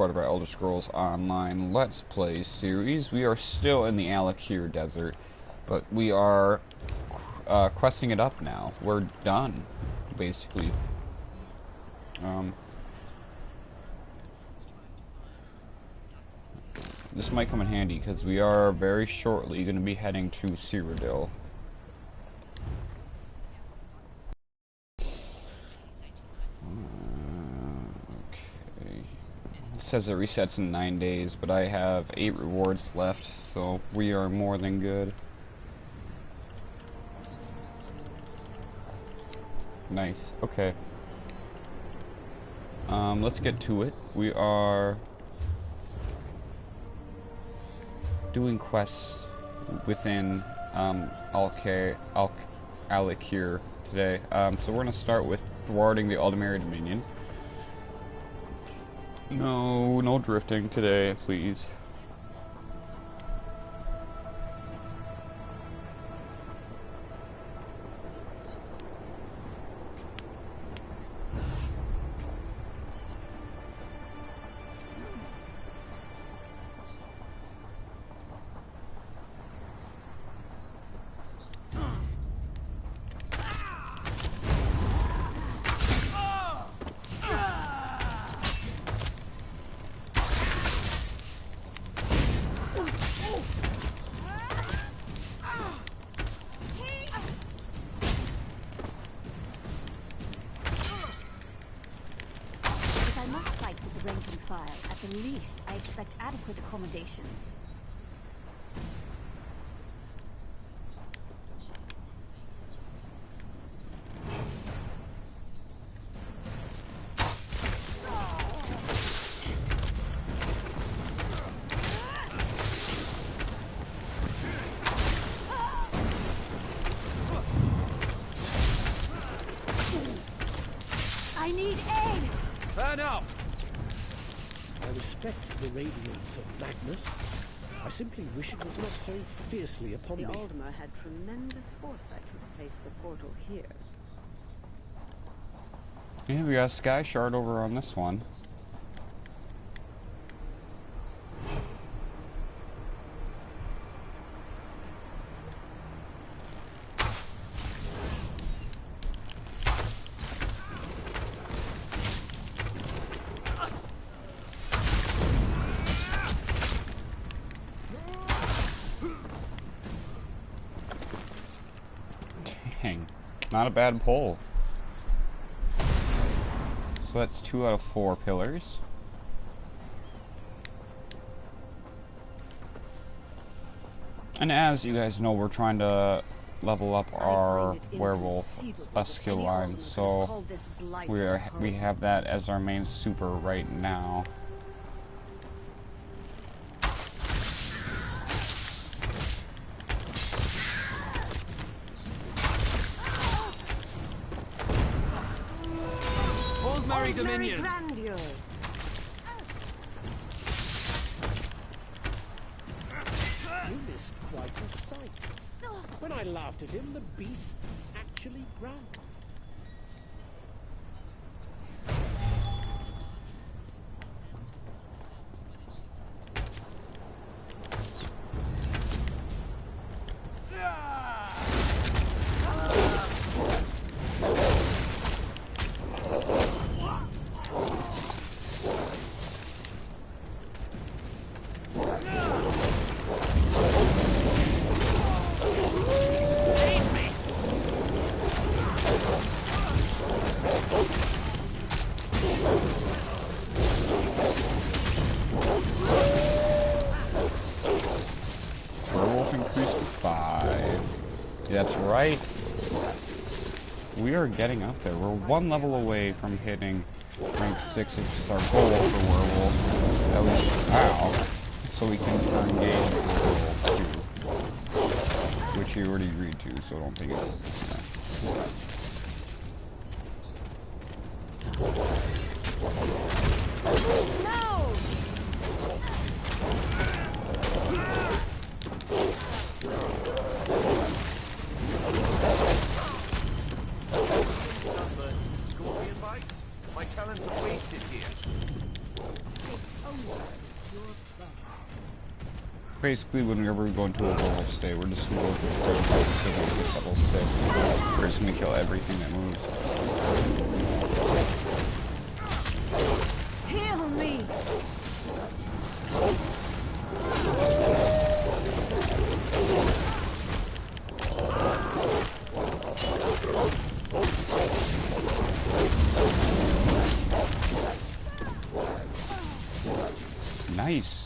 part of our Elder Scrolls Online Let's Play series. We are still in the Alakir Desert, but we are questing it up now. We're done, basically. This might come in handy, because we are very shortly going to be heading to Cyrodiil. It says it resets in 9 days, but I have 8 rewards left, so we are more than good. Nice. Okay. Let's get to it. We are doing quests within Alakir today. So we're gonna start with thwarting the Aldemir Dominion. No drifting today, please. At the least, I expect adequate accommodations. I need aid! Turn up! I respect the radiance of madness. I simply wish it was not so fiercely upon me. The Aldemir had tremendous foresight to place the portal here. Yeah, we got a Sky Shard over on this one. Not a bad pull. So that's 2 out of 4 pillars. And as you guys know, we're trying to level up our werewolf skill line, so we have that as our main super right now. Dominion. Grandeur. You missed quite a sight. When I laughed at him, the beast actually growled. That's right. We are getting up there. We're 1 level away from hitting rank 6, which is our goal for werewolf. That was wow. So we can engage with werewolf 2, which he already agreed to. So I don't think it's. No! My talents are wasted here. Basically, whenever we go into a werewolf state, we're just going to go to level 6. We're just going to kill everything that moves. Heal me! Nice.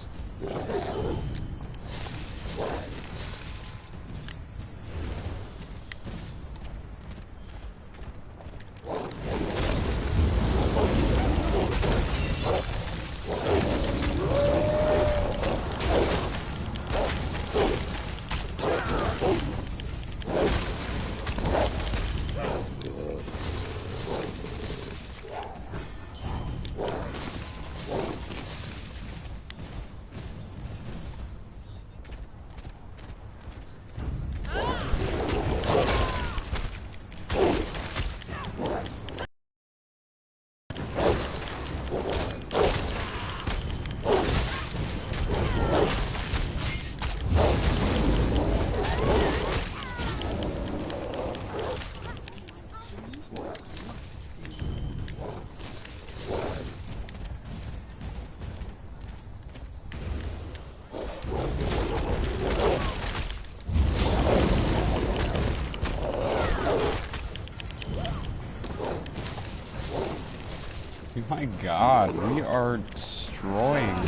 My god, we are destroying.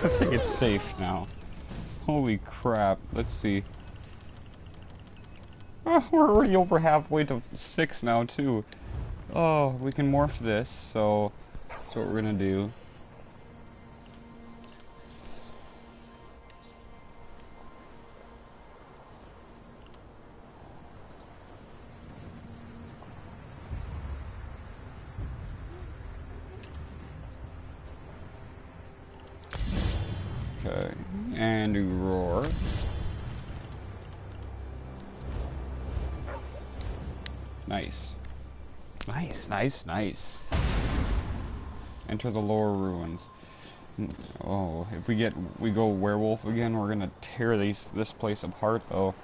I think it's safe now. Holy crap. Let's see. Oh, we're already over halfway to 6 now, too. Oh, we can morph this, so that's what we're gonna do. Okay, and do roar. Nice. Nice, nice, nice. Enter the lower ruins. Oh, if we go werewolf again, we're gonna tear this place apart though.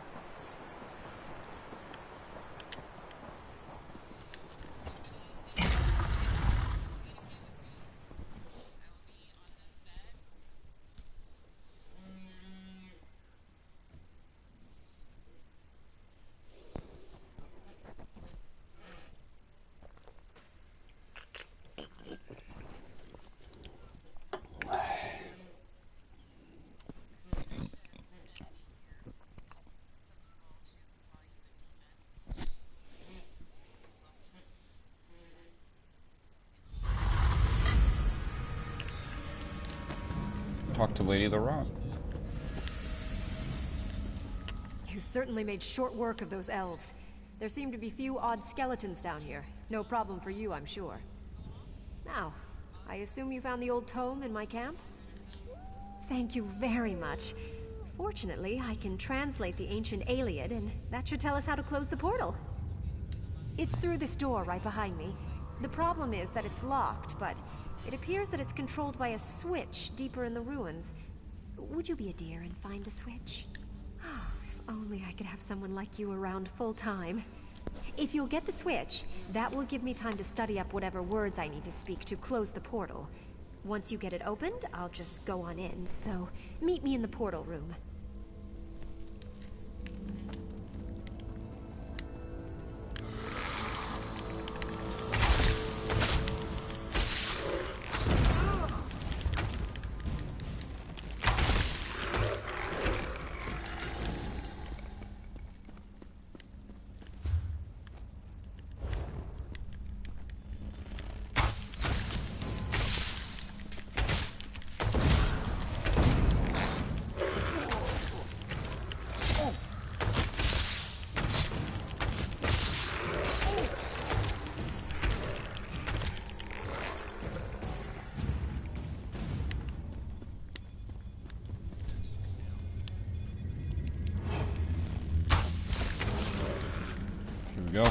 Talk to Lady the Rock. You certainly made short work of those elves. There seem to be few odd skeletons down here. No problem for you, I'm sure. Now, I assume you found the old tome in my camp? Thank you very much. Fortunately, I can translate the ancient Iliad, and that should tell us how to close the portal. It's through this door right behind me. The problem is that it's locked, but it appears that it's controlled by a switch deeper in the ruins. Would you be a dear and find the switch? Oh, if only I could have someone like you around full time. If you'll get the switch, that will give me time to study up whatever words I need to speak to close the portal. Once you get it opened, I'll just go on in, so meet me in the portal room. go.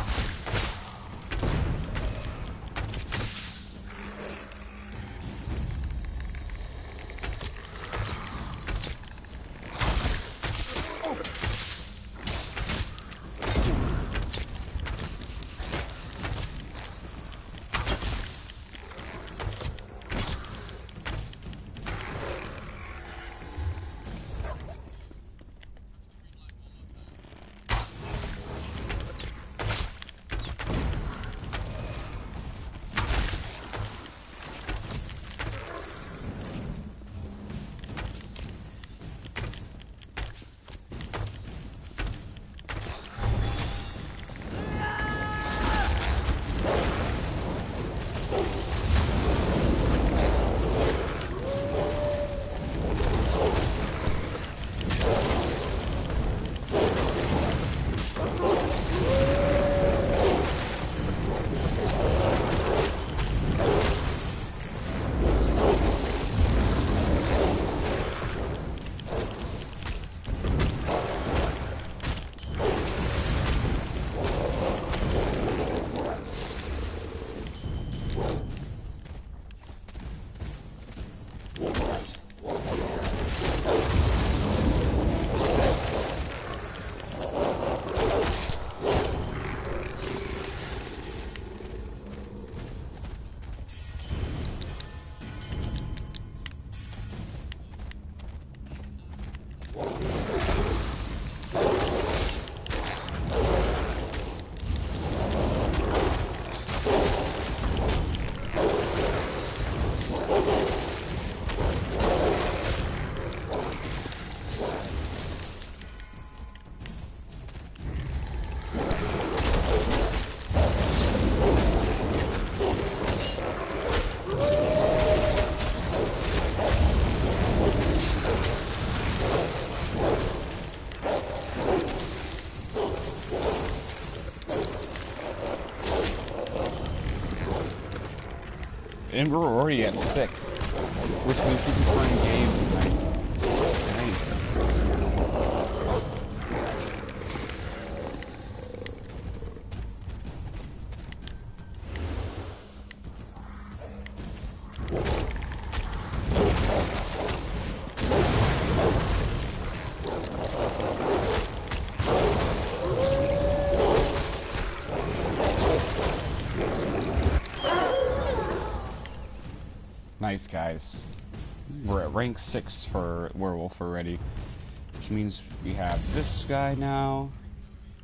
And we're already at 6, which means we can run games tonight. Nice, guys. We're at rank 6 for werewolf already, which means we have this guy now.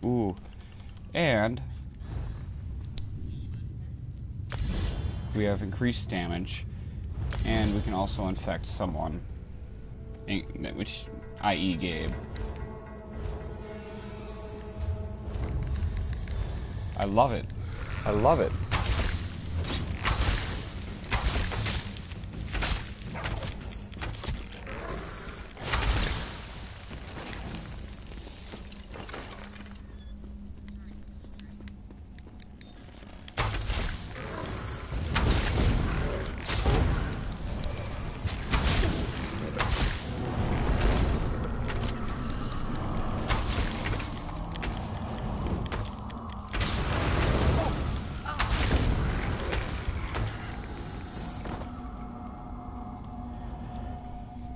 Ooh, and we have increased damage, and we can also infect someone, which, i.e. Gabe. I love it. I love it.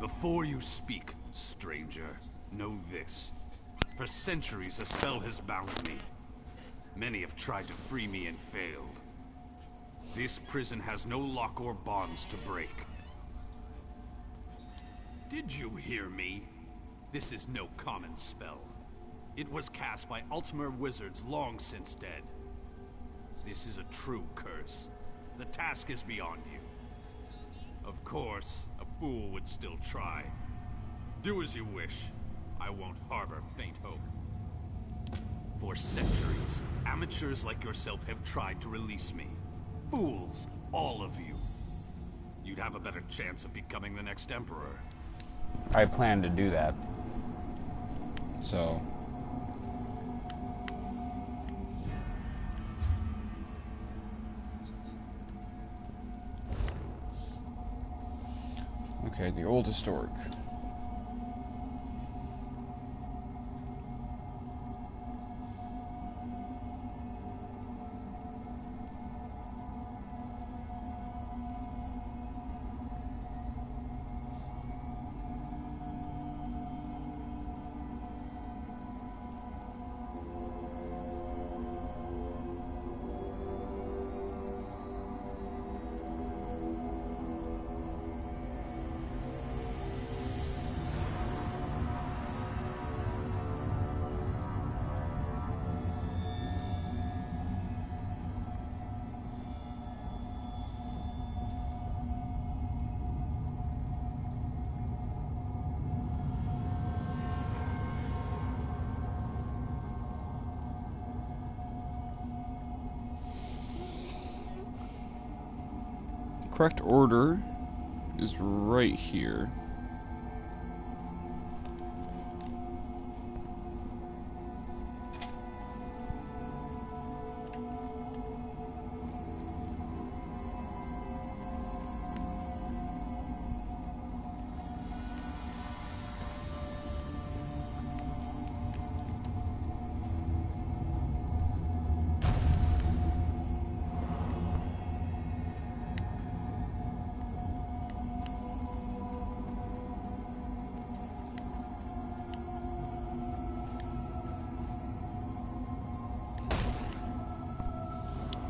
Before you speak, stranger, know this. For centuries, a spell has bound me. Many have tried to free me and failed. This prison has no lock or bonds to break. Did you hear me? This is no common spell. It was cast by Ultimate wizards long since dead. This is a true curse. The task is beyond you. Of course, a fool would still try. Do as you wish. I won't harbor faint hope. For centuries, amateurs like yourself have tried to release me. Fools, all of you. You'd have a better chance of becoming the next emperor. I plan to do that. So... Okay, the old historic. correct order is right here.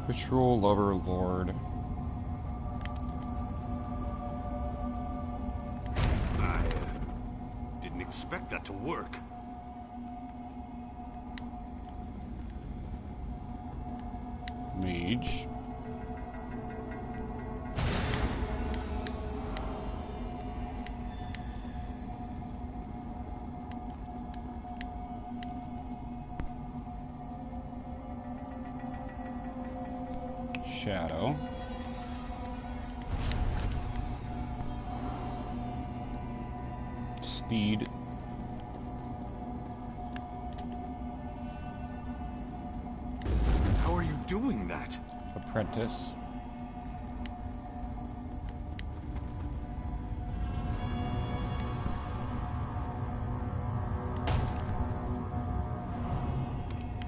Ritual Lover Lord. I didn't expect that to work. Mage. Shadow. Steed. How are you doing that? Apprentice.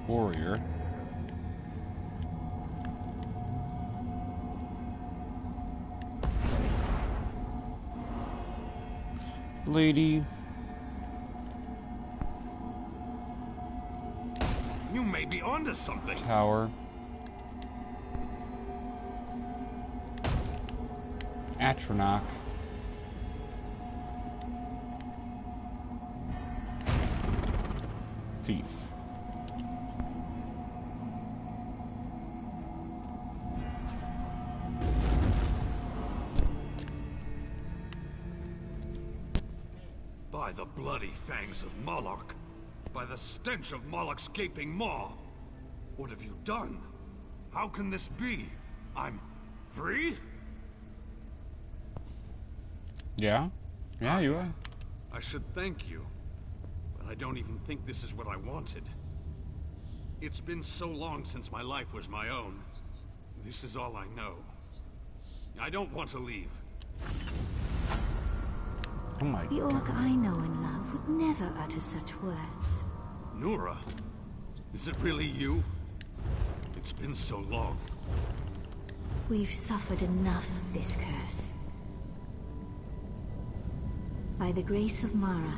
Warrior. Lady. You may be onto something. Tower. Atronach. Thief. By the bloody fangs of Moloch. By the stench of Moloch's gaping maw. What have you done? How can this be? I'm free? Yeah? Yeah, you are. I should thank you, but I don't even think this is what I wanted. It's been so long since my life was my own. This is all I know. I don't want to leave. Oh my The god. orc I know and love would never utter such words. Nura, is it really you? It's been so long. We've suffered enough of this curse. By the grace of Mara,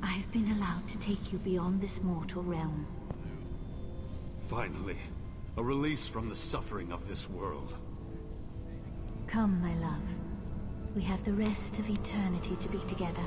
I have been allowed to take you beyond this mortal realm. Finally, a release from the suffering of this world. Come, my love. We have the rest of eternity to be together.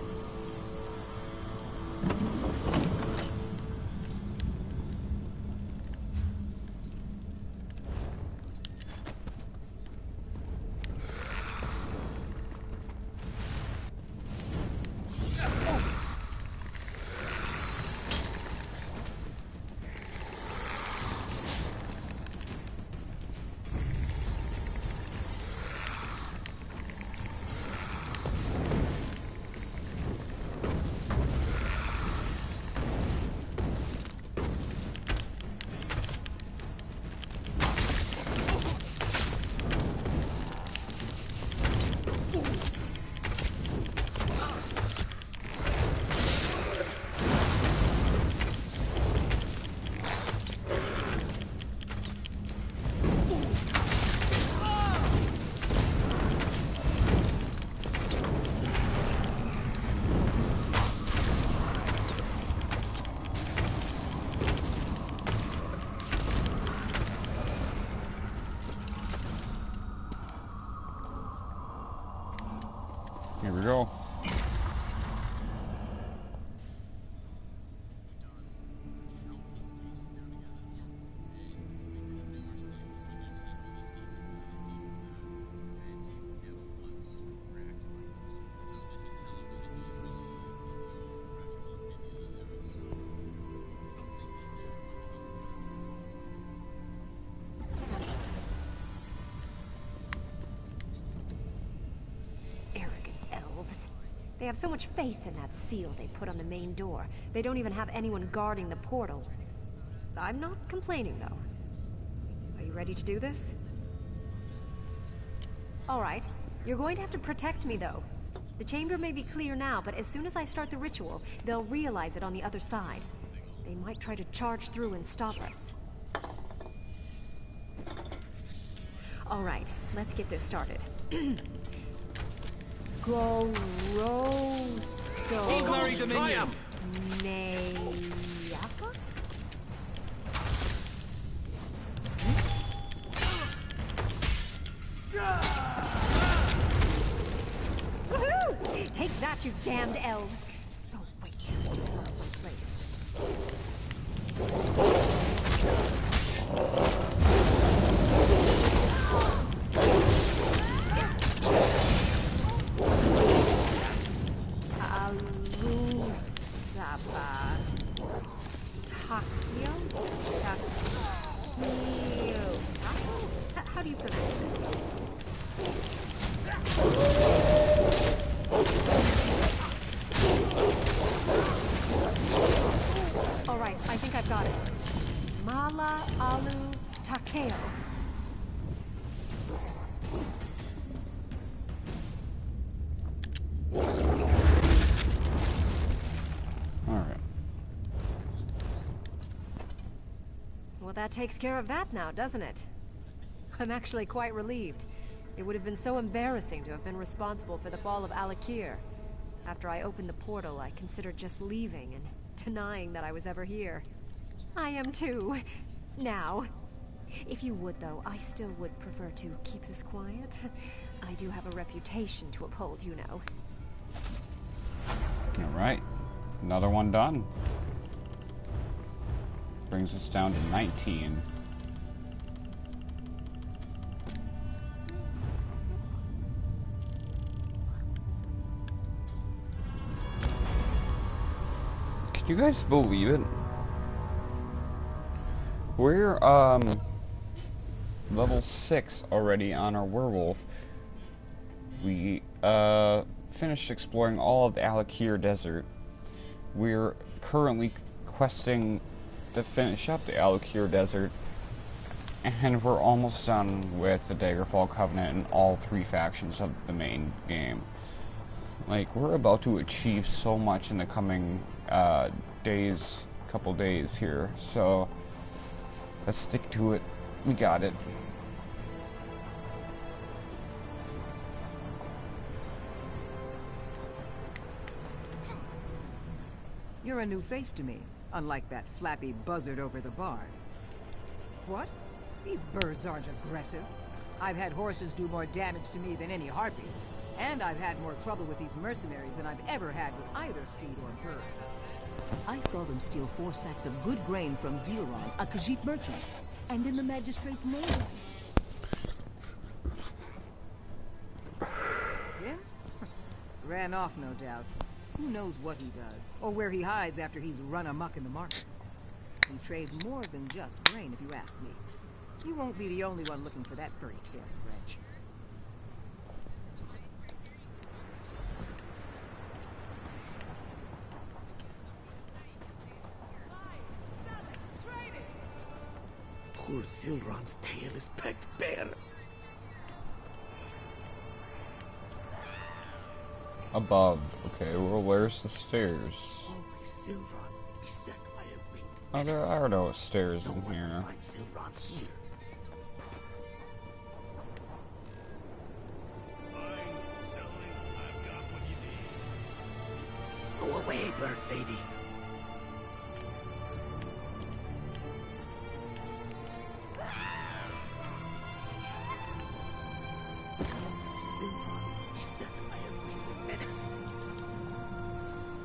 Here we go. They have so much faith in that seal they put on the main door. They don't even have anyone guarding the portal. I'm not complaining, though. Are you ready to do this? All right. You're going to have to protect me, though. The chamber may be clear now, but as soon as I start the ritual, they'll realize it on the other side. They might try to charge through and stop us. All right, let's get this started. Go Rosso. Glory Dominion! Neyapa? Woohoo! Take that, you damned elves! Oh, wait, I just lost my place. How do you pronounce this? All right, I think I've got it. Mala Alu Takeo. Well, that takes care of that now, doesn't it? I'm actually quite relieved. It would have been so embarrassing to have been responsible for the fall of Alakir. After I opened the portal, I considered just leaving and denying that I was ever here. I am too. Now. If you would, though, I still would prefer to keep this quiet. I do have a reputation to uphold, you know. Alright. Another one done. Brings us down to 19. Can you guys believe it? We're level 6 already on our werewolf. We finished exploring all of the Alakir Desert. We're currently questing to finish up the Alakir Desert, and we're almost done with the Daggerfall Covenant and all 3 factions of the main game. Like, we're about to achieve so much in the coming couple days here, so let's stick to it. We got it. You're a new face to me, unlike that flappy buzzard over the bar. What? These birds aren't aggressive. I've had horses do more damage to me than any harpy, and I've had more trouble with these mercenaries than I've ever had with either steed or bird. I saw them steal 4 sacks of good grain from Zilron, a Khajiit merchant, and in the magistrate's name. Yeah? Ran off, no doubt. Who knows what he does, or where he hides after he's run amok in the market. He trades more than just grain, if you ask me. You won't be the only one looking for that fairy tale wretch. Poor Zilron's tail is pecked bare. Above. Okay, well, where's the stairs? Only Zilron beset by a winged Oh, there menace. are no stairs No in one here. will find Zilron here. Fine, selling. I've got what you need. Go away, bird lady. Zilron beset by a winged menace.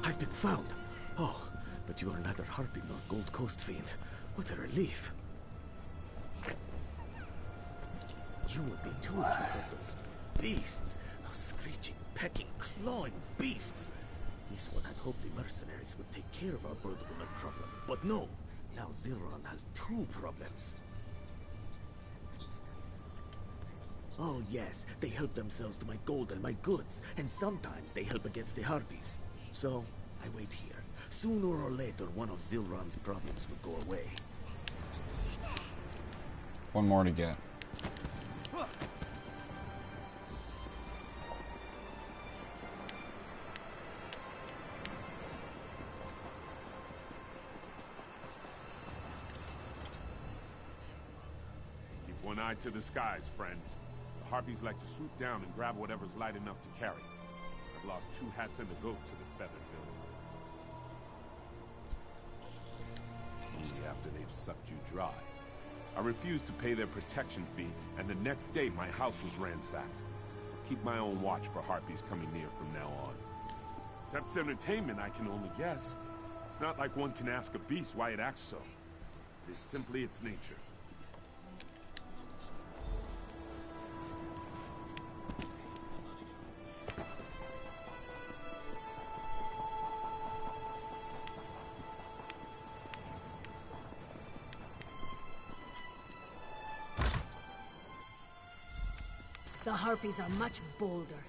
I've been found. Oh, but you are neither Harpy nor Gold Coast fiend. What a relief. You would be too if you heard those beasts. Those screeching, pecking, clawing beasts. This one had hoped the mercenaries would take care of our bird woman problem. But no, now Zilron has 2 problems. Oh yes, they help themselves to my gold and my goods, and sometimes they help against the harpies. So, I wait here. Sooner or later, one of Zilron's problems will go away. One more to get. Keep one eye to the skies, friend. The harpies like to swoop down and grab whatever's light enough to carry. I've lost 2 hats and a goat to the feathered villains. Only after they've sucked you dry. I refused to pay their protection fee, and the next day my house was ransacked. I'll keep my own watch for harpies coming near from now on. Except it's entertainment, I can only guess. It's not like one can ask a beast why it acts so. It is simply its nature. The harpies are much bolder.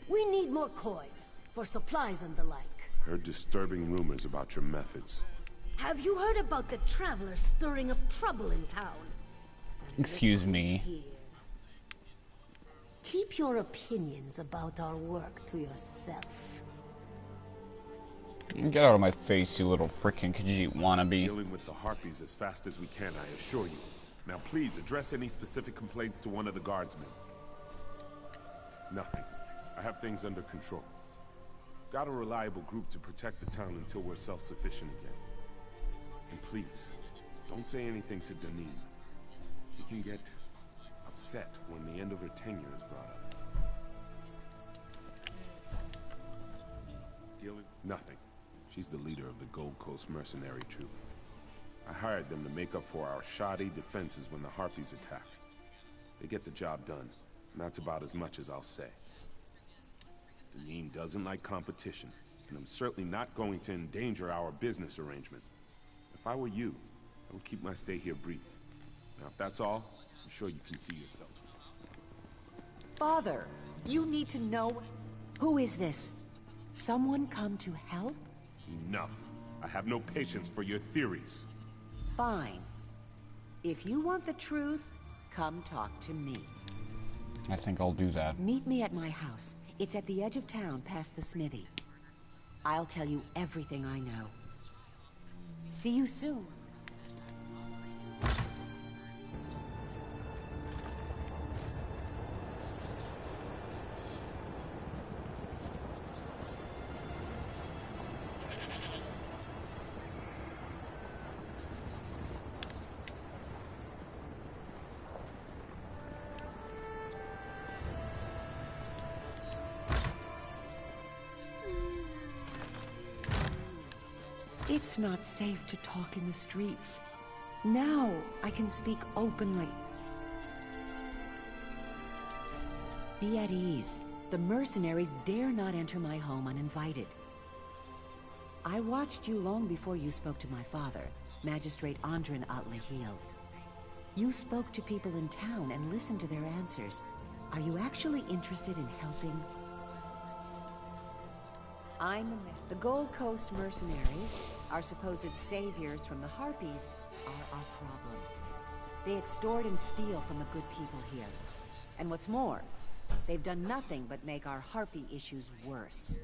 We need more coin, for supplies and the like. Heard disturbing rumors about your methods. Have you heard about the travelers stirring up trouble in town? And Excuse look who's me. here. Keep your opinions about our work to yourself. Get out of my face, you little frickin' Khajiit wannabe. Dealing with the harpies as fast as we can, I assure you. Now please, address any specific complaints to one of the guardsmen. Nothing. I have things under control. Got a reliable group to protect the town until we're self-sufficient again. And please, don't say anything to Danine. She can get upset when the end of her tenure is brought up. Dealing? Nothing. She's the leader of the Gold Coast mercenary troop. I hired them to make up for our shoddy defenses when the harpies attacked. They get the job done. And that's about as much as I'll say. Danine doesn't like competition, and I'm certainly not going to endanger our business arrangement. If I were you, I would keep my stay here brief. Now, if that's all, I'm sure you can see yourself. Father, you need to know... Who is this? Someone come to help? Enough. I have no patience for your theories. Fine. If you want the truth, come talk to me. I think I'll do that. Meet me at my house. It's at the edge of town, past the smithy. I'll tell you everything I know. See you soon. It's not safe to talk in the streets. Now I can speak openly. Be at ease. The mercenaries dare not enter my home uninvited. I watched you long before you spoke to my father, Magistrate Andrin Atlahil. You spoke to people in town and listened to their answers. Are you actually interested in helping? The Gold Coast mercenaries, our supposed saviors from the Harpies, are our problem. They extort and steal from the good people here. And what's more, they've done nothing but make our Harpy issues worse.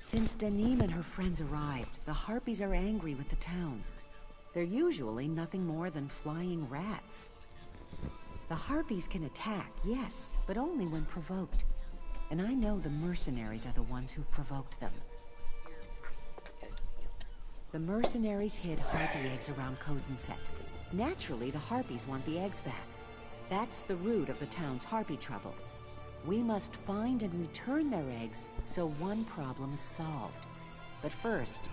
Since Danim and her friends arrived, the Harpies are angry with the town. They're usually nothing more than flying rats. The Harpies can attack, yes, but only when provoked. And I know the mercenaries are the ones who've provoked them. The mercenaries hid Harpy eggs around Kozenset. Naturally, the Harpies want the eggs back. That's the root of the town's Harpy trouble. We must find and return their eggs so one problem is solved. But first,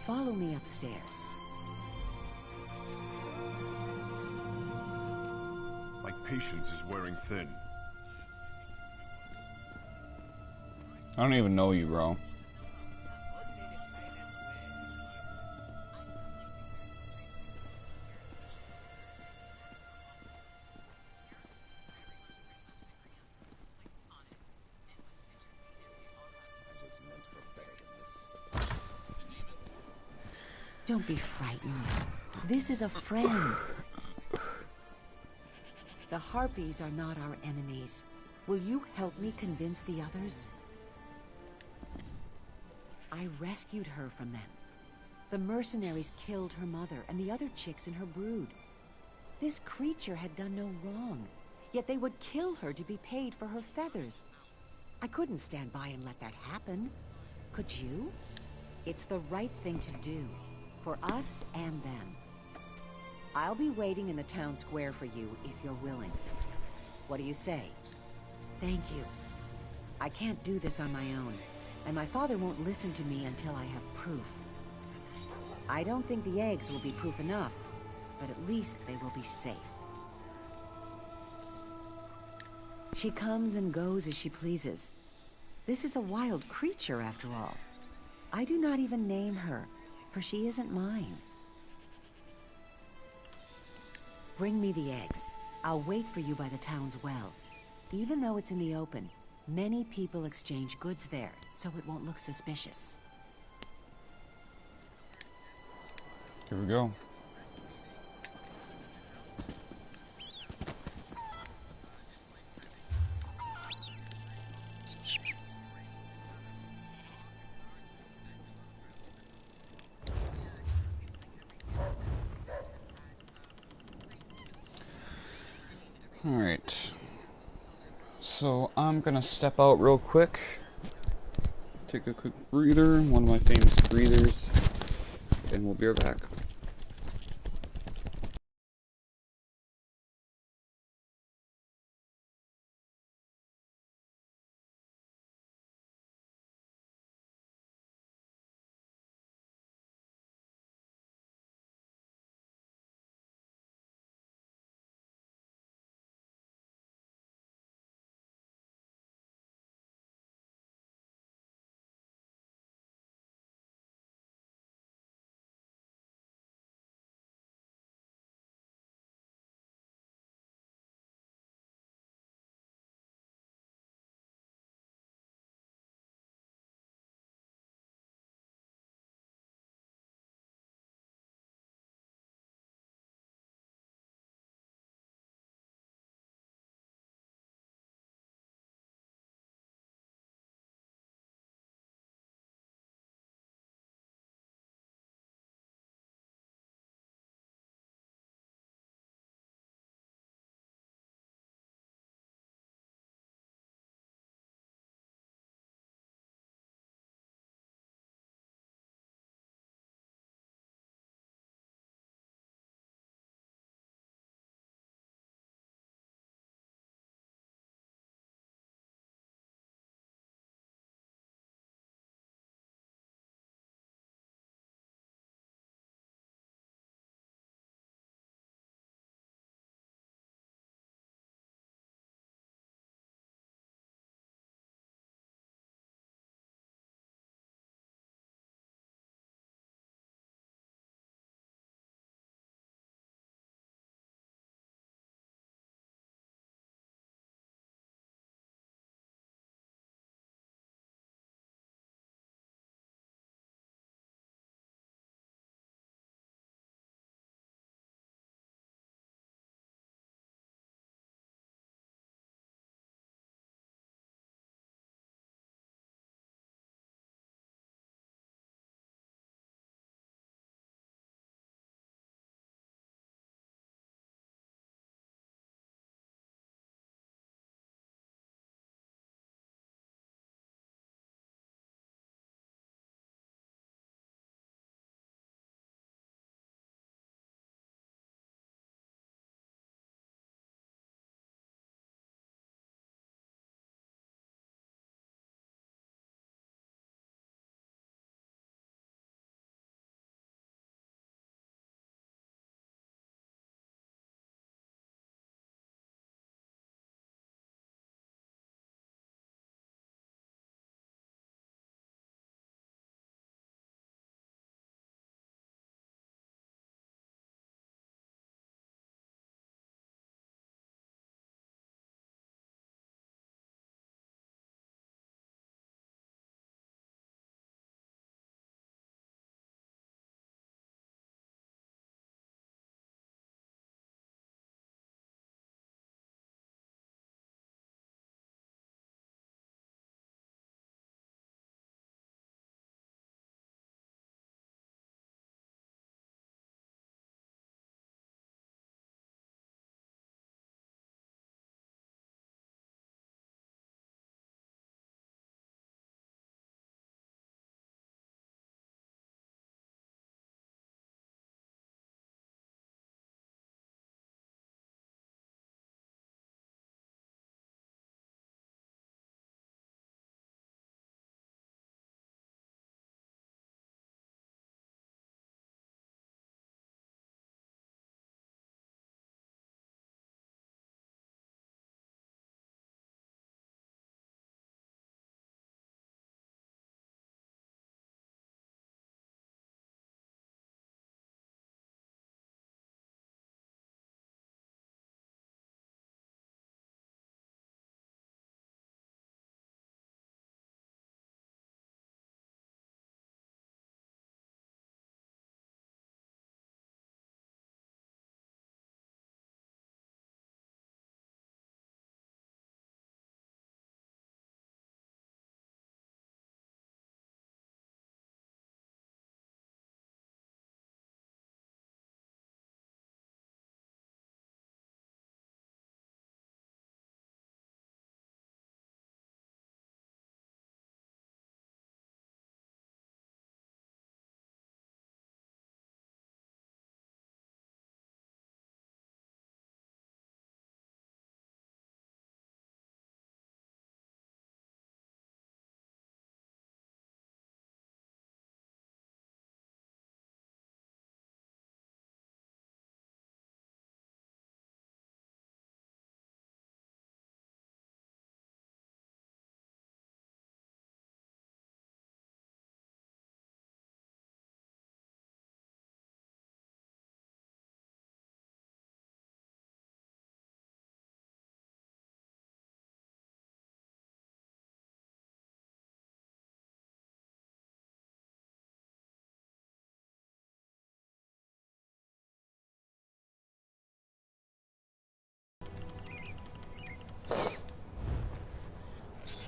follow me upstairs. My patience is wearing thin. I don't even know you, bro. Don't be frightened. This is a friend. The Harpies are not our enemies. Will you help me convince the others? I rescued her from them. The mercenaries killed her mother and the other chicks in her brood. This creature had done no wrong, yet they would kill her to be paid for her feathers. I couldn't stand by and let that happen. Could you? It's the right thing to do, for us and them. I'll be waiting in the town square for you if you're willing. What do you say? Thank you. I can't do this on my own, and my father won't listen to me until I have proof. I don't think the eggs will be proof enough, but at least they will be safe. She comes and goes as she pleases. This is a wild creature, after all. I do not even name her, for she isn't mine. Bring me the eggs. I'll wait for you by the town's well. Even though it's in the open, many people exchange goods there, so it won't look suspicious. Here we go. Alright, so I'm gonna step out real quick, take a quick breather, one of my famous breathers, and we'll be right back.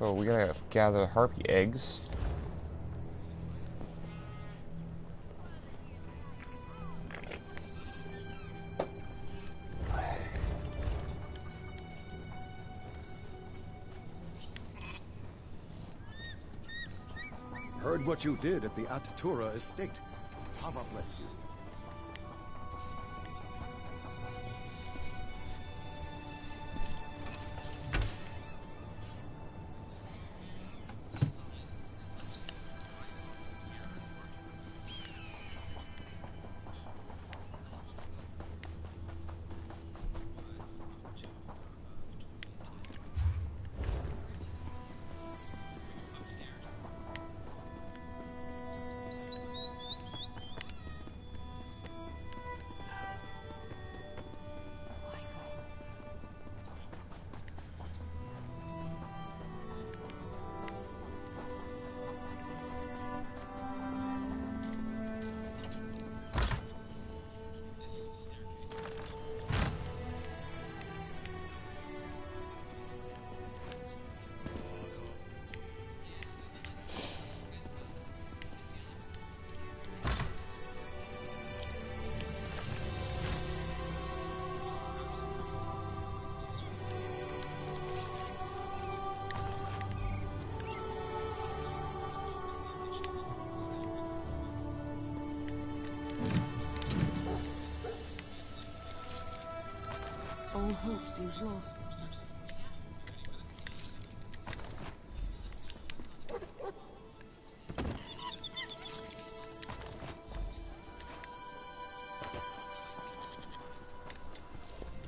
So we gotta gather harpy eggs. Heard what you did at the Atatura estate. Tava bless you. All hope seems lost.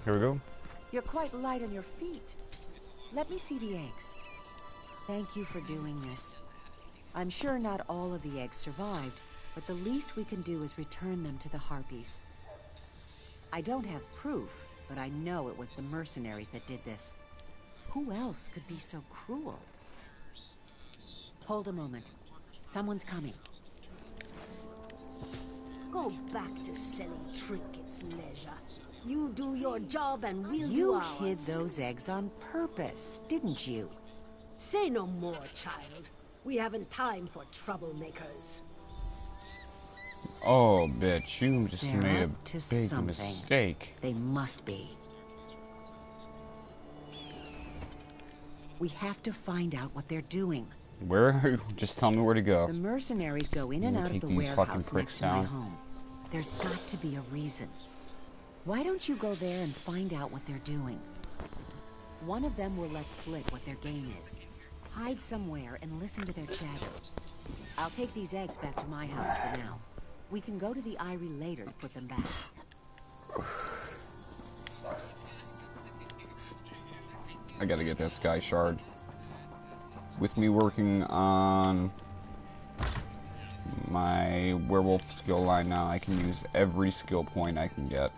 Here we go. You're quite light on your feet. Let me see the eggs. Thank you for doing this. I'm sure not all of the eggs survived, but the least we can do is return them to the Harpies. I don't have proof, but I know it was the mercenaries that did this. Who else could be so cruel? Hold a moment. Someone's coming. Go back to selling trinkets, leisure. You do your job and we'll do ours. You hid those eggs on purpose, didn't you? Say no more, child. We haven't time for troublemakers. Oh, bitch, you just They're made a up to big something. mistake. They must be. We have to find out what they're doing. Where? Just tell me where to go. The mercenaries go in and out of the warehouse next to my home. There's got to be a reason. Why don't you go there and find out what they're doing? One of them will let slip what their game is. Hide somewhere and listen to their chatter. I'll take these eggs back to my house for now. We can go to the Eyrie later to put them back. I gotta get that sky shard. With me working on my werewolf skill line now, I can use every skill point I can get.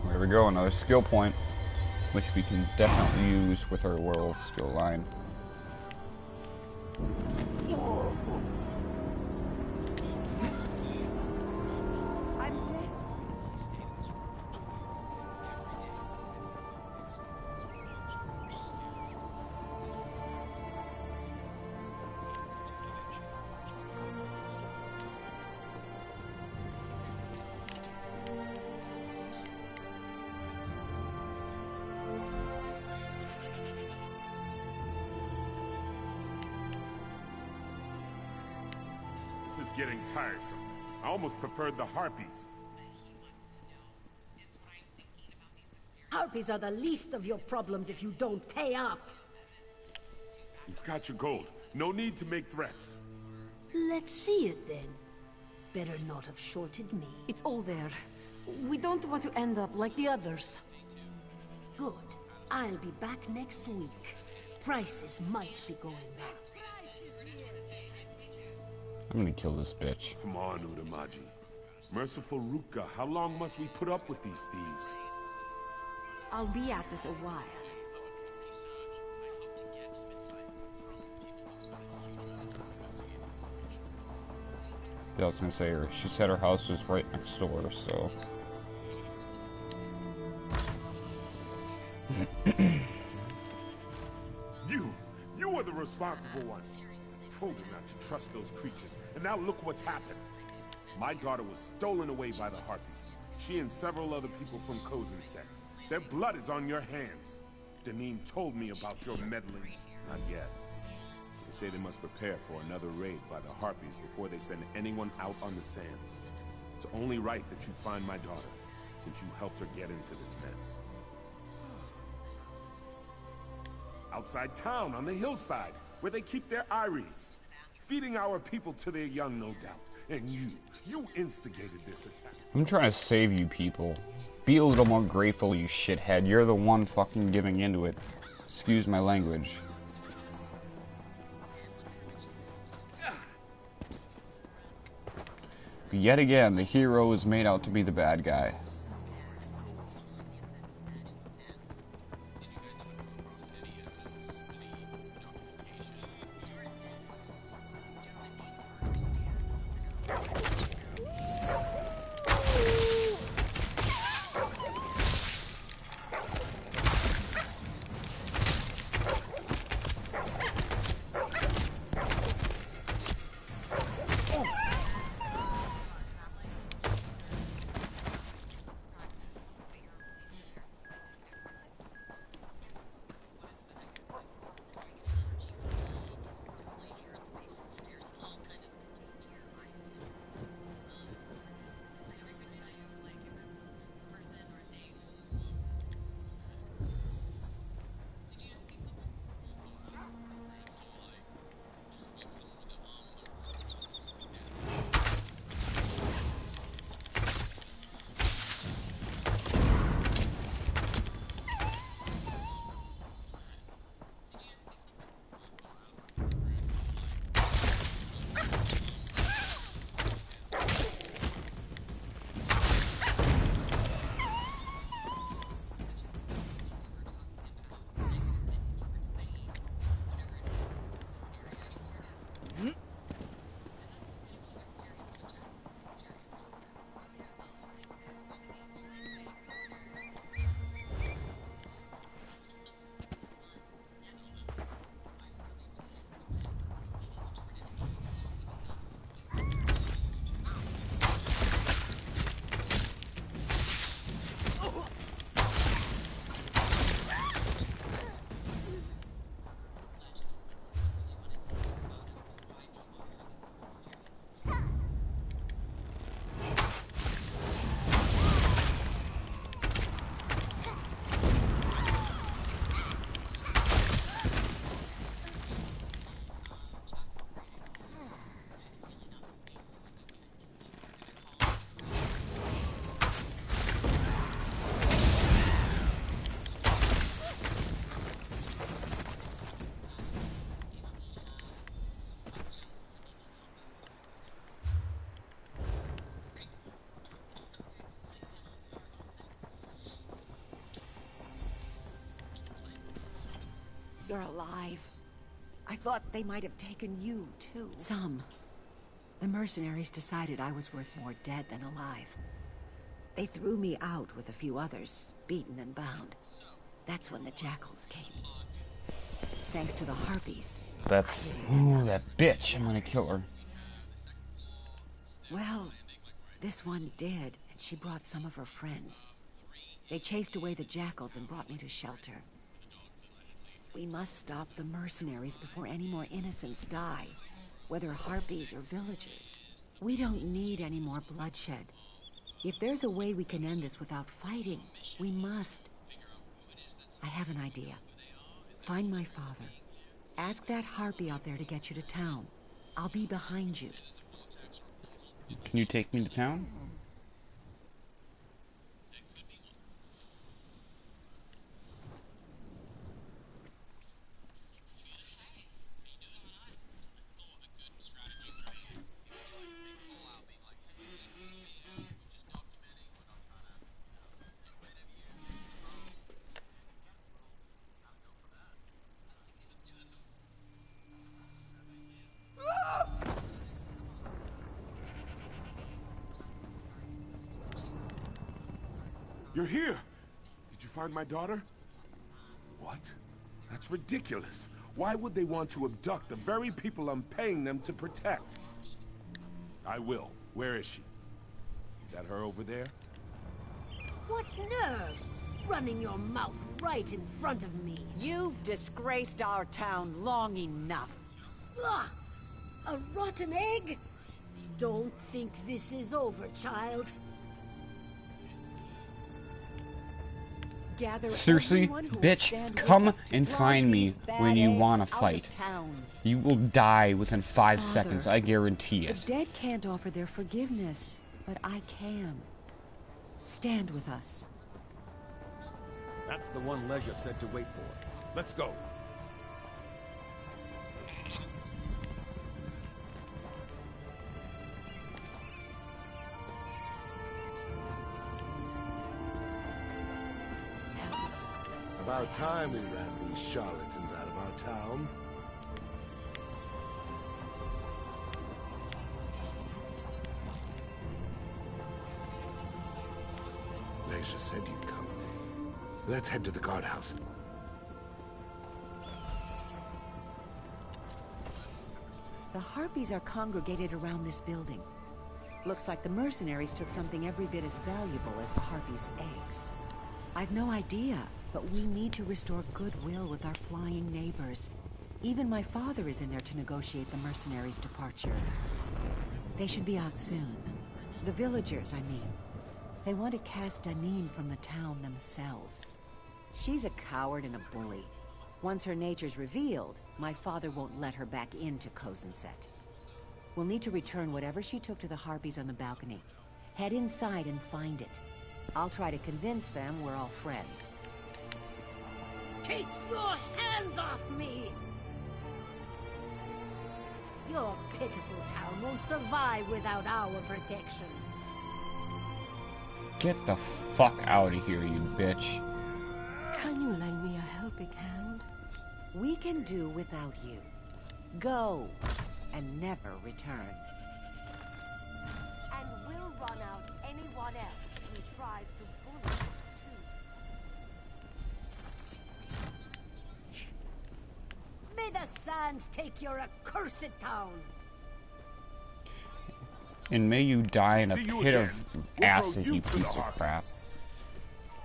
There we go, another skill point, which we can definitely use with our werewolf skill line. I'm desperate. This is getting tiresome. I almost preferred the Harpies. Harpies are the least of your problems if you don't pay up. You've got your gold. No need to make threats. Let's see it then. Better not have shorted me. It's all there. We don't want to end up like the others. Good. I'll be back next week. Prices might be going up. I'm gonna kill this bitch. Come on, Udamaji. Merciful Ruka, how long must we put up with these thieves? I'll be at this a while. Yeah, I was gonna say, she said her house was right next door, so. You were the responsible one. Told her not to trust those creatures, and now look what's happened. My daughter was stolen away by the Harpies. She and several other people from Kozenset. Their blood is on your hands. Deneen told me about your meddling. Not yet. They say they must prepare for another raid by the Harpies before they send anyone out on the sands. It's only right that you find my daughter, since you helped her get into this mess. Outside town, on the hillside, where they keep their eyries. Feeding our people to their young, no doubt. And you instigated this attack. I'm trying to save you people. Be a little more grateful, you shithead. You're the one fucking giving into it. Excuse my language. But yet again, the hero is made out to be the bad guy. You're alive. I thought they might have taken you, too. Some. The mercenaries decided I was worth more dead than alive. They threw me out with a few others, beaten and bound. That's when the jackals came. Thanks to the Harpies. That's... Ooh, that bitch. I'm gonna kill her. Well, this one did, and she brought some of her friends. They chased away the jackals and brought me to shelter. We must stop the mercenaries before any more innocents die, whether Harpies or villagers. We don't need any more bloodshed. If there's a way we can end this without fighting, we must. I have an idea. Find my father. Ask that Harpy out there to get you to town. I'll be behind you. Can you take me to town? You're here! Did you find my daughter? What? That's ridiculous. Why would they want to abduct the very people I'm paying them to protect? I will. Where is she? Is that her over there? What nerve! Running your mouth right in front of me. You've disgraced our town long enough. Ugh! A rotten egg? Don't think this is over, child. Gather Seriously, everyone who will bitch, stand come with us to and drive find me these bad when you eggs want to out of fight. town. You will die within 5 Father, seconds, I guarantee The it. dead can't offer their forgiveness, but I can. Stand with us. That's the one Leisure said to wait for. Let's go. About time we ran these charlatans out of our town. Leisure said you'd come. Let's head to the guardhouse. The Harpies are congregated around this building. Looks like the mercenaries took something every bit as valuable as the Harpies' eggs. I've no idea, but we need to restore goodwill with our flying neighbors. Even my father is in there to negotiate the mercenaries' departure. They should be out soon. The villagers, I mean. They want to cast Danine from the town themselves. She's a coward and a bully. Once her nature's revealed, my father won't let her back into Kozenset. We'll need to return whatever she took to the Harpies on the balcony. Head inside and find it. I'll try to convince them we're all friends. Take your hands off me! Your pitiful town won't survive without our protection. Get the fuck out of here, you bitch. Can you lend me a helping hand? We can do without you. Go, and never return. And we'll run out anyone else who tries to bully us too. May the sands take your accursed town! And may you die in a See you pit of again. We'll acid, throw you you to piece the of Harpies. crap.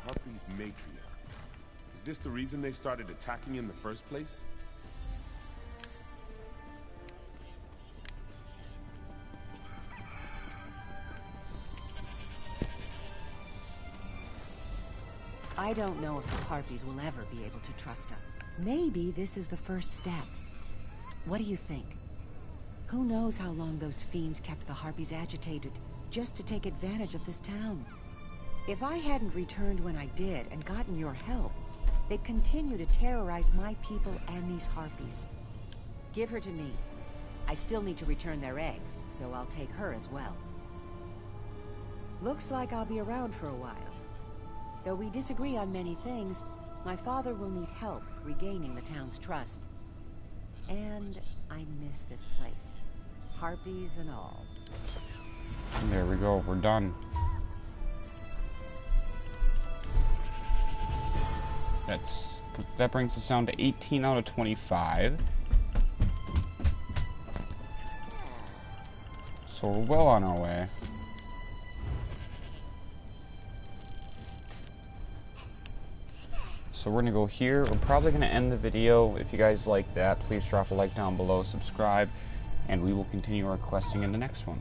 Harpy's matriarch. Is this the reason they started attacking in the first place? I don't know if the Harpies will ever be able to trust us. Maybe this is the first step. What do you think? Who knows how long those fiends kept the Harpies agitated, just to take advantage of this town? If I hadn't returned when I did and gotten your help, they'd continue to terrorize my people and these Harpies. Give her to me. I still need to return their eggs, so I'll take her as well. Looks like I'll be around for a while. Though we disagree on many things, my father will need help regaining the town's trust. And I miss this place. Harpies and all. There we go, we're done. That brings us down to 18 out of 25. So we're well on our way. So we're gonna go here. We're probably gonna end the video. If you guys like that, please drop a like down below, subscribe, and we will continue our questing in the next one.